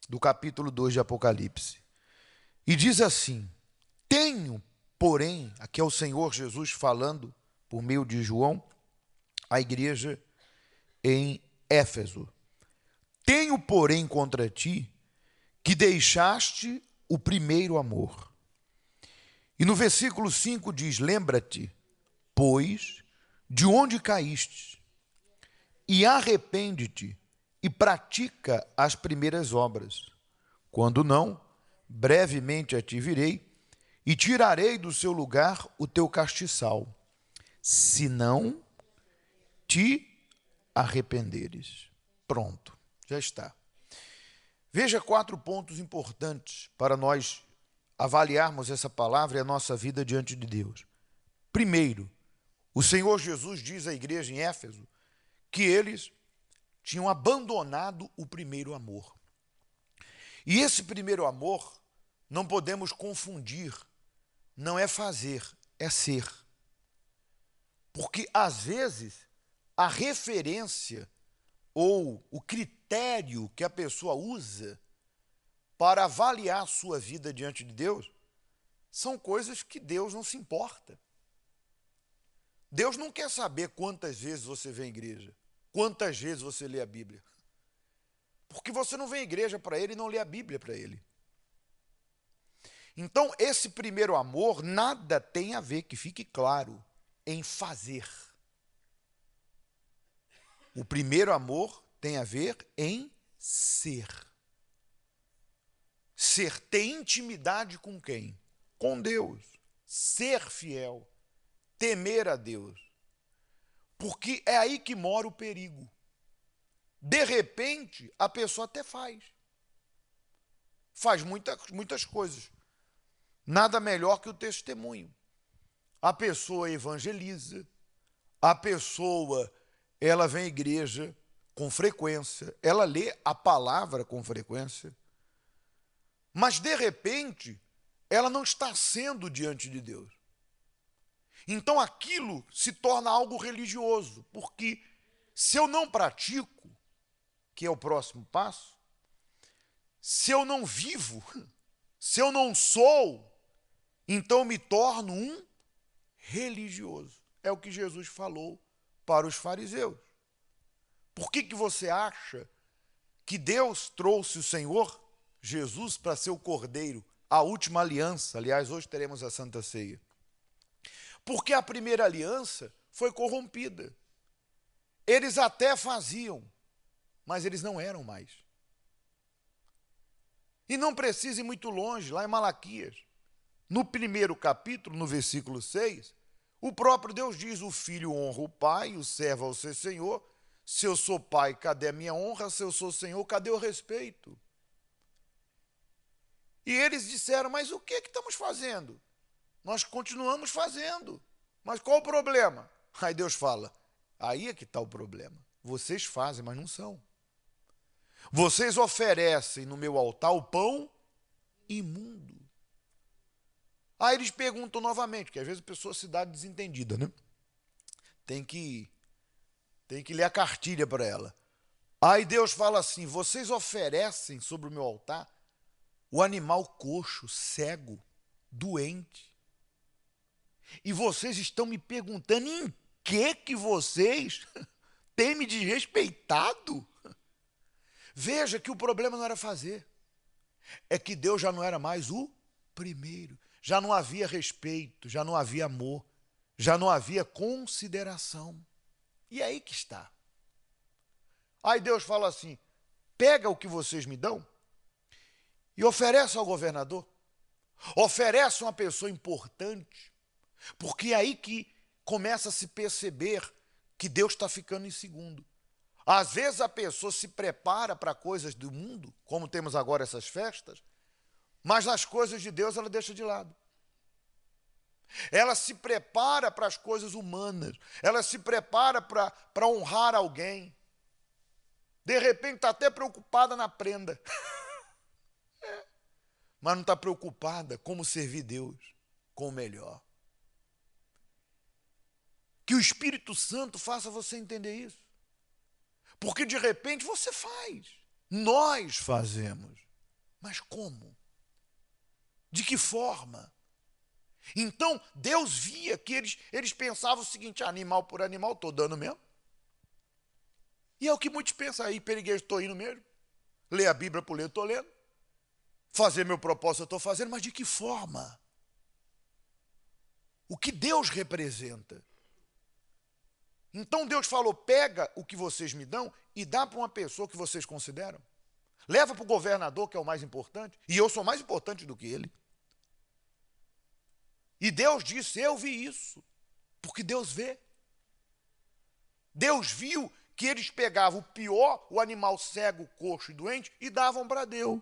do capítulo 2 de Apocalipse. E diz assim: tenho, porém, aqui é o Senhor Jesus falando por meio de João, a igreja em Éfeso. Tenho, porém, contra ti que deixaste o primeiro amor. E no versículo 5 diz: lembra-te, pois, de onde caíste, e arrepende-te, e pratica as primeiras obras. Quando não, brevemente a ti virei, e tirarei do seu lugar o teu castiçal, se não te arrependeres. Pronto, já está. Veja 4 pontos importantes para nós avaliarmos essa palavra e a nossa vida diante de Deus. Primeiro, o Senhor Jesus diz à igreja em Éfeso que eles tinham abandonado o primeiro amor. E esse primeiro amor, não podemos confundir, não é fazer, é ser. Porque, às vezes, a referência ou o critério que a pessoa usa para avaliar a sua vida diante de Deus são coisas que Deus não se importa. Deus não quer saber quantas vezes você vem à igreja, quantas vezes você lê a Bíblia. Porque você não vem à igreja para Ele e não lê a Bíblia para Ele. Então, esse primeiro amor nada tem a ver, que fique claro, em fazer. O primeiro amor tem a ver em ser. Ser, ter intimidade com quem? Com Deus. Ser fiel. Temer a Deus. Porque é aí que mora o perigo. De repente, a pessoa até faz. Faz muitas coisas. Nada melhor que o testemunho. A pessoa evangeliza, a pessoa, ela vem à igreja com frequência, ela lê a palavra com frequência, mas de repente, ela não está sendo diante de Deus. Então aquilo se torna algo religioso, porque se eu não pratico, que é o próximo passo, se eu não vivo, se eu não sou, então eu me torno um religioso. É o que Jesus falou para os fariseus. Por que você acha que Deus trouxe o Senhor Jesus para ser o Cordeiro, a última aliança? Aliás, hoje teremos a Santa Ceia. Porque a primeira aliança foi corrompida. Eles até faziam, mas eles não eram mais. E não precisa ir muito longe, lá em Malaquias, no primeiro capítulo, no versículo 6, o próprio Deus diz: o filho honra o pai, o servo ao seu senhor. Se eu sou pai, cadê a minha honra? Se eu sou senhor, cadê o respeito? E eles disseram: mas o que estamos fazendo? Nós continuamos fazendo. Mas qual o problema? Aí Deus fala: aí é que está o problema. Vocês fazem, mas não são. Vocês oferecem no meu altar o pão imundo. Aí eles perguntam novamente, que às vezes a pessoa se dá desentendida, né? Tem que ler a cartilha para ela. Aí Deus fala assim: vocês oferecem sobre o meu altar o animal coxo, cego, doente. E vocês estão me perguntando em que vocês têm me desrespeitado? Veja que o problema não era fazer. É que Deus já não era mais o primeiro. Já não havia respeito, já não havia amor, já não havia consideração. E é aí que está. Aí Deus fala assim: pega o que vocês me dão e oferece ao governador, oferece a uma pessoa importante, porque é aí que começa a se perceber que Deus está ficando em segundo. Às vezes a pessoa se prepara para coisas do mundo, como temos agora essas festas, mas as coisas de Deus ela deixa de lado. Ela se prepara para as coisas humanas, ela se prepara para honrar alguém. De repente está até preocupada na prenda. Mas não está preocupada como servir Deus com o melhor. Que o Espírito Santo faça você entender isso. Porque de repente você faz, nós fazemos. Mas como? De que forma? Então, Deus via que eles pensavam o seguinte: animal por animal, estou dando mesmo. E é o que muitos pensam aí: perigueiro, estou indo mesmo. Ler a Bíblia por ler, estou lendo. Fazer meu propósito, eu estou fazendo, mas de que forma? O que Deus representa? Então Deus falou: pega o que vocês me dão e dá para uma pessoa que vocês consideram. Leva para o governador, que é o mais importante, e eu sou mais importante do que ele. E Deus disse: eu vi isso, porque Deus vê. Deus viu que eles pegavam o pior, o animal cego, coxo e doente, e davam para Deus.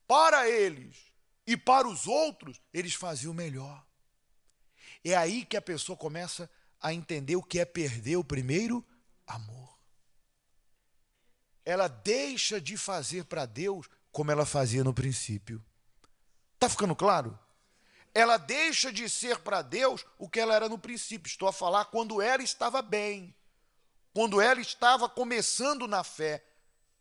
Para eles e para os outros, eles faziam o melhor. É aí que a pessoa começa a entender o que é perder o primeiro amor. Ela deixa de fazer para Deus como ela fazia no princípio. Está ficando claro? Ela deixa de ser para Deus o que ela era no princípio. Estou a falar quando ela estava bem, quando ela estava começando na fé.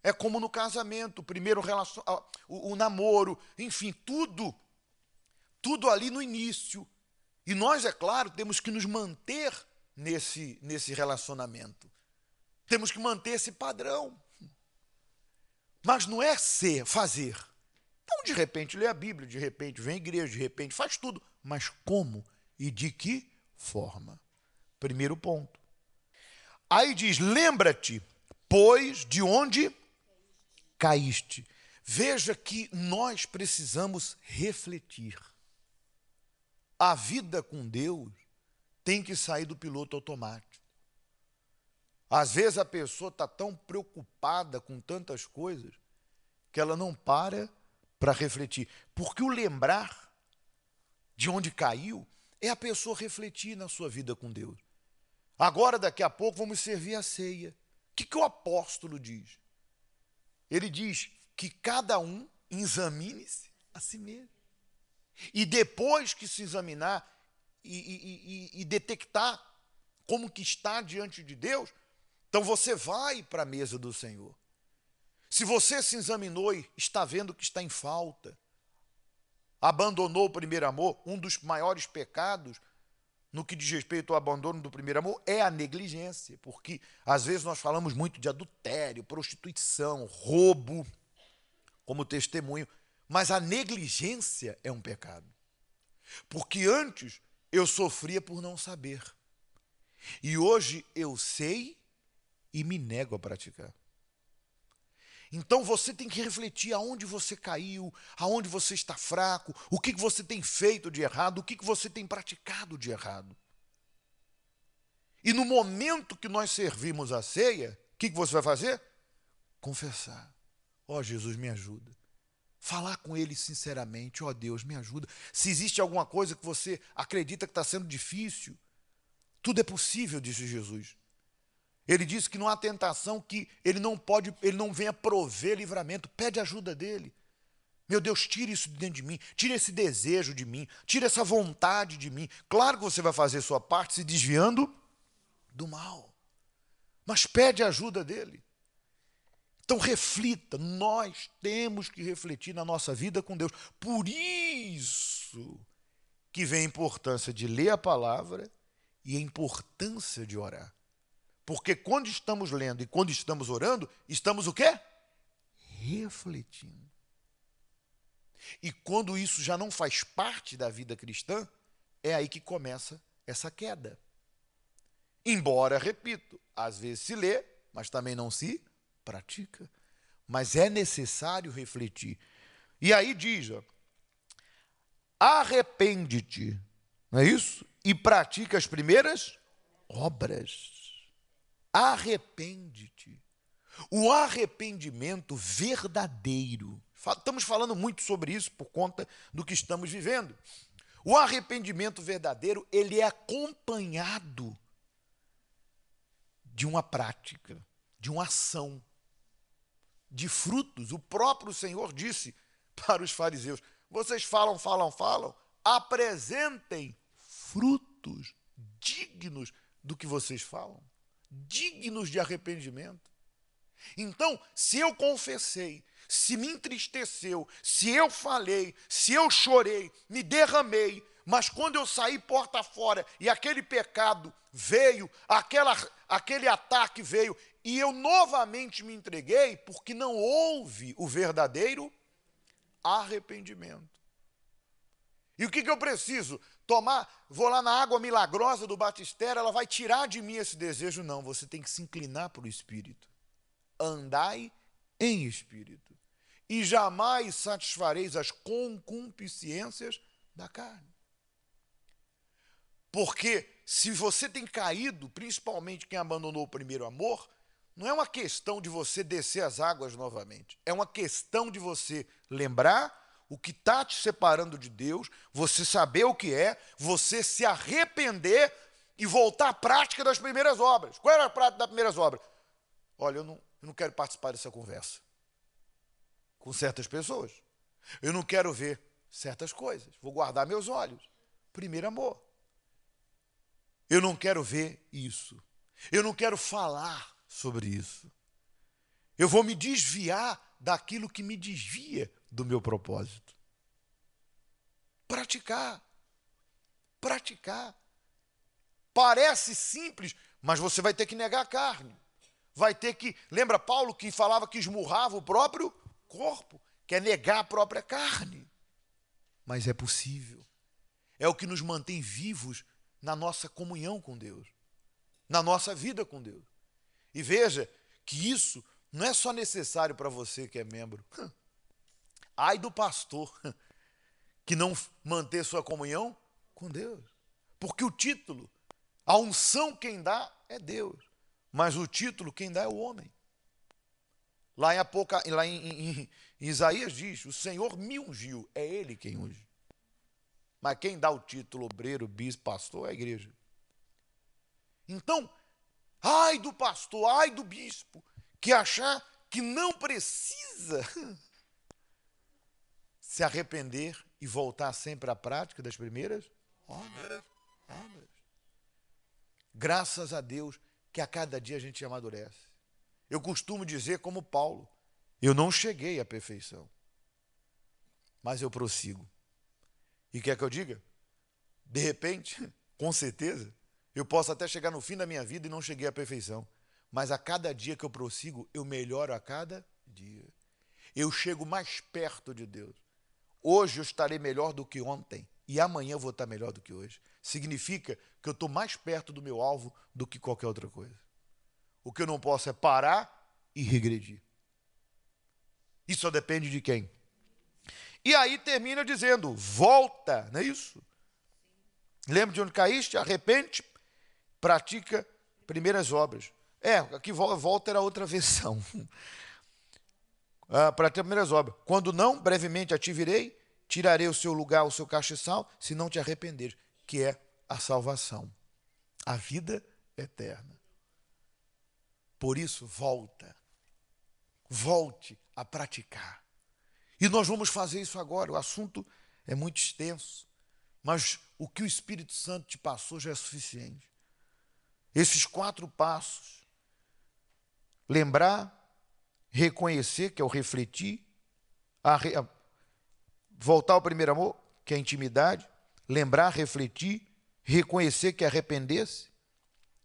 É como no casamento, o primeiro o namoro, enfim, tudo ali no início. E nós, é claro, temos que nos manter nesse relacionamento. Temos que manter esse padrão. Mas não é fazer. Então, de repente, lê a Bíblia, de repente, vem à igreja, de repente, faz tudo. Mas como e de que forma? Primeiro ponto. Aí diz: lembra-te, pois, de onde caíste. Veja que nós precisamos refletir. A vida com Deus tem que sair do piloto automático. Às vezes a pessoa está tão preocupada com tantas coisas que ela não para refletir. Porque o lembrar de onde caiu é a pessoa refletir na sua vida com Deus. Agora, daqui a pouco, vamos servir a ceia. O que o apóstolo diz? Ele diz que cada um examine-se a si mesmo. E depois que se examinar e detectar como que está diante de Deus, então você vai para a mesa do Senhor. Se você se examinou e está vendo que está em falta, abandonou o primeiro amor, um dos maiores pecados no que diz respeito ao abandono do primeiro amor é a negligência, porque às vezes nós falamos muito de adultério, prostituição, roubo como testemunho, mas a negligência é um pecado. Porque antes eu sofria por não saber. E hoje eu sei e me nego a praticar. Então você tem que refletir aonde você caiu, aonde você está fraco, o que você tem feito de errado, o que você tem praticado de errado. E no momento que nós servimos a ceia, o que você vai fazer? Confessar. Ó, Jesus, me ajuda. Falar com Ele sinceramente. Ó, Deus, me ajuda. Se existe alguma coisa que você acredita que está sendo difícil, tudo é possível, disse Jesus. Ele disse que não há tentação que ele não venha prover livramento. Pede ajuda dele. Meu Deus, tire isso de dentro de mim, tire esse desejo de mim, tire essa vontade de mim. Claro que você vai fazer a sua parte se desviando do mal, mas pede ajuda dele. Então reflita, nós temos que refletir na nossa vida com Deus. Por isso que vem a importância de ler a palavra e a importância de orar. Porque quando estamos lendo e quando estamos orando, estamos o quê? Refletindo. E quando isso já não faz parte da vida cristã, é aí que começa essa queda. Embora, repito, às vezes se lê, mas também não se pratica. Mas é necessário refletir. E aí diz, ó, arrepende-te, não é isso? E pratica as primeiras obras. Arrepende-te. O arrependimento verdadeiro. Estamos falando muito sobre isso por conta do que estamos vivendo. O arrependimento verdadeiro, ele é acompanhado de uma prática, de uma ação, de frutos. O próprio Senhor disse para os fariseus: vocês falam, apresentem frutos dignos do que vocês falam, dignos de arrependimento. Então, se eu confessei, se me entristeceu, se eu falei, se eu chorei, me derramei, mas quando eu saí porta fora e aquele pecado veio, aquele ataque veio, e eu novamente me entreguei, porque não houve o verdadeiro arrependimento. E o que eu preciso? Vou lá na água milagrosa do batistério, ela vai tirar de mim esse desejo? Não, você tem que se inclinar para o Espírito. Andai em Espírito, e jamais satisfareis as concupiscências da carne. Porque se você tem caído, principalmente quem abandonou o primeiro amor, não é uma questão de você descer as águas novamente. É uma questão de você lembrar o que está te separando de Deus, você saber o que é, você se arrepender e voltar à prática das primeiras obras. Qual era a prática das primeiras obras? Olha, eu não quero participar dessa conversa com certas pessoas. Eu não quero ver certas coisas. Vou guardar meus olhos. Primeiro amor. Eu não quero ver isso. Eu não quero falar sobre isso. Eu vou me desviar daquilo que me desvia do meu propósito. Praticar. Praticar. Parece simples, mas você vai ter que negar a carne. Vai ter que... Lembra Paulo que falava que esmurrava o próprio corpo? Que é negar a própria carne. Mas é possível. É o que nos mantém vivos na nossa comunhão com Deus, na nossa vida com Deus. E veja que isso não é só necessário para você que é membro. Ai do pastor que não manter sua comunhão com Deus. Porque o título, a unção quem dá é Deus, mas o título quem dá é o homem. Lá em Isaías diz, o Senhor me ungiu, é Ele quem unge. Mas quem dá o título obreiro, bispo, pastor é a igreja. Então, ai do pastor, ai do bispo, que achar que não precisa se arrepender e voltar sempre à prática das primeiras obras. Graças a Deus que a cada dia a gente amadurece. Eu costumo dizer como Paulo, eu não cheguei à perfeição, mas eu prossigo. E quer que eu diga? De repente, com certeza, eu posso até chegar no fim da minha vida e não cheguei à perfeição. Mas a cada dia que eu prossigo, eu melhoro a cada dia. Eu chego mais perto de Deus. Hoje eu estarei melhor do que ontem. E amanhã eu vou estar melhor do que hoje. Significa que eu estou mais perto do meu alvo do que qualquer outra coisa. O que eu não posso é parar e regredir. Isso só depende de quem? E aí termina dizendo, volta, não é isso? Lembra de onde caíste? Arrepende, pratica primeiras obras. Aqui volta era outra versão. Pratica primeiras obras. Quando não, brevemente a te virei, tirarei o seu lugar, o seu castiçal, se não te arrependeres, que é a salvação, a vida eterna. Por isso, volte a praticar. E nós vamos fazer isso agora. O assunto é muito extenso, mas o que o Espírito Santo te passou já é suficiente. Esses 4 passos: lembrar, reconhecer, que é o refletir, voltar ao primeiro amor, que é a intimidade, lembrar, refletir, reconhecer, que é arrepender-se,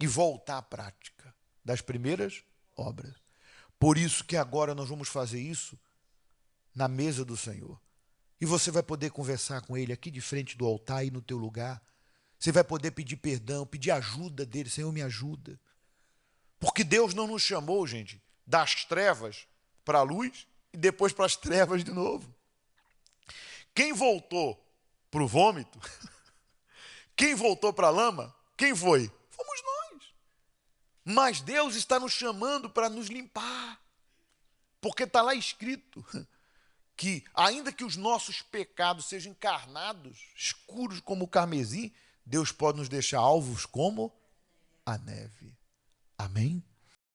e voltar à prática das primeiras obras. Por isso que agora nós vamos fazer isso na mesa do Senhor. E você vai poder conversar com Ele aqui de frente do altar, aí no teu lugar. Você vai poder pedir perdão, pedir ajuda dele. Senhor, me ajuda. Porque Deus não nos chamou, gente, das trevas para a luz e depois para as trevas de novo. Quem voltou para o vômito, quem voltou para a lama, quem foi? Fomos nós. Mas Deus está nos chamando para nos limpar. Porque está lá escrito que, ainda que os nossos pecados sejam encarnados, escuros como o carmesim, Deus pode nos deixar alvos como a neve. Amém?